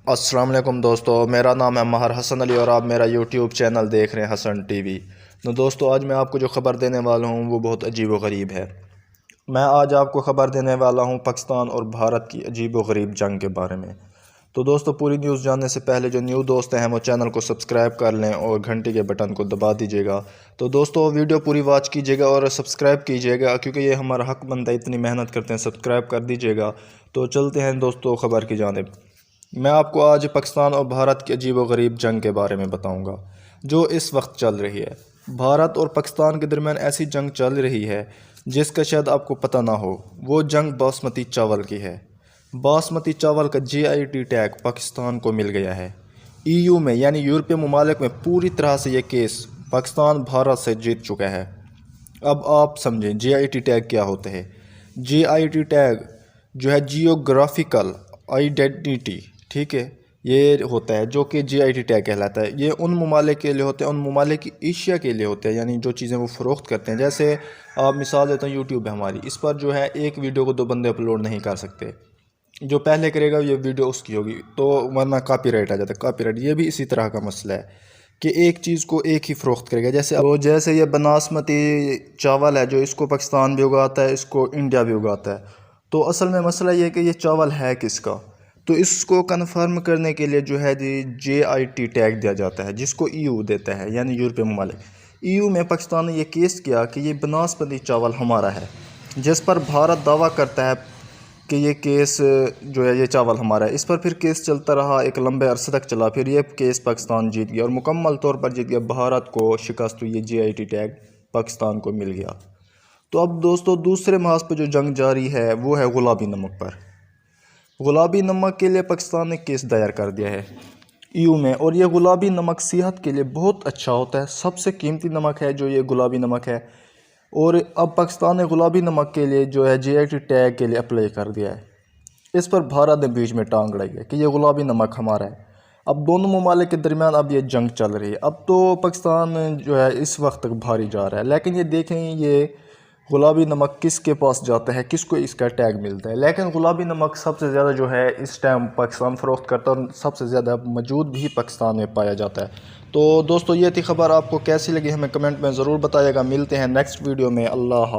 अस्सलाम वालेकुम दोस्तों, मेरा नाम है महर हसन अली और आप मेरा यूट्यूब चैनल देख रहे हैं हसन टीवी। तो दोस्तों, आज मैं आपको जो ख़बर देने वाला हूँ वो बहुत अजीब व गरीब है। मैं आज आपको ख़बर देने वाला हूँ पाकिस्तान और भारत की अजीब व गरीब जंग के बारे में। तो दोस्तों, पूरी न्यूज़ जानने से पहले जो न्यू दोस्त हैं वो चैनल को सब्सक्राइब कर लें और घंटी के बटन को दबा दीजिएगा। तो दोस्तों, वीडियो पूरी वॉच कीजिएगा और सब्सक्राइब कीजिएगा, क्योंकि ये हमारा हक बनता है, इतनी मेहनत करते हैं, सब्सक्राइब कर दीजिएगा। तो चलते हैं दोस्तों ख़बर की जानिब। मैं आपको आज पाकिस्तान और भारत की अजीब व गरीब जंग के बारे में बताऊंगा जो इस वक्त चल रही है। भारत और पाकिस्तान के दरमियान ऐसी जंग चल रही है जिसका शायद आपको पता ना हो। वो जंग बासमती चावल की है। बासमती चावल का GI टैग पाकिस्तान को मिल गया है। EU में यानी यूरोपीय ममालिक में पूरी तरह से ये केस पाकिस्तान भारत से जीत चुका है। अब आप समझें GI टैग क्या होते हैं। GI टैग जो है जियोग्राफिकल आइडेंटिटी, ठीक है, ये होता है जो कि GI टैग कहलाता है। ये उन ममालिक के लिए होते हैं, उन ममालिक की एशिया के लिए होते हैं, यानी जो चीज़ें वो फ़रोख्त करते हैं। जैसे आप मिसाल देता हूँ, यूट्यूब है हमारी, इस पर जो है एक वीडियो को 2 बंदे अपलोड नहीं कर सकते। जो पहले करेगा ये वीडियो उसकी होगी, तो वरना कॉपीराइट आ जाता है। कॉपीराइट ये भी इसी तरह का मसला है कि एक चीज़ को एक ही फ़रोख्त करेगा। जैसे ये बासमती चावल है जो इसको पाकिस्तान भी उगाता है, इसको इंडिया भी उगाता है। तो असल में मसला ये है कि ये चावल है किसका। तो इसको कन्फर्म करने के लिए जो है GI टैग दिया जाता है, जिसको EU देता है, यानी यूरोपीय ममालिक। EU में पाकिस्तान ने यह केस किया कि ये बासमती चावल हमारा है, जिस पर भारत दावा करता है कि ये केस जो है ये चावल हमारा है। इस पर फिर केस चलता रहा, एक लंबे अरसे तक चला। फिर ये केस पाकिस्तान जीत गया और मुकम्मल तौर पर जीत गया। भारत को शिकस्त हुई, ये GI टैग पाकिस्तान को मिल गया। तो अब दोस्तों, दूसरे महाज पर जो जंग जारी है वो है गुलाबी नमक पर। गुलाबी नमक के लिए पाकिस्तान ने केस दायर कर दिया है EU में, और ये गुलाबी नमक सेहत के लिए बहुत अच्छा होता है। सबसे कीमती नमक है जो ये गुलाबी नमक है। और अब पाकिस्तान ने गुलाबी नमक के लिए जो है GI टैग के लिए अप्लाई कर दिया है। इस पर भारत ने बीच में टांग अड़ाई है कि ये गुलाबी नमक हमारा है। अब दोनों ममालिक के दरमियान अब ये जंग चल रही है। अब तो पाकिस्तान जो है इस वक्त तक भारी जा रहा है, लेकिन ये देखें ये गुलाबी नमक किसके पास जाता है, किसको इसका टैग मिलता है। लेकिन गुलाबी नमक सबसे ज़्यादा जो है इस टाइम पाकिस्तान फ़रोख्त करता है और सबसे ज़्यादा मौजूद भी पाकिस्तान में पाया जाता है। तो दोस्तों, ये थी खबर। आपको कैसी लगी हमें कमेंट में ज़रूर बताइएगा। मिलते हैं नेक्स्ट वीडियो में। अल्लाह।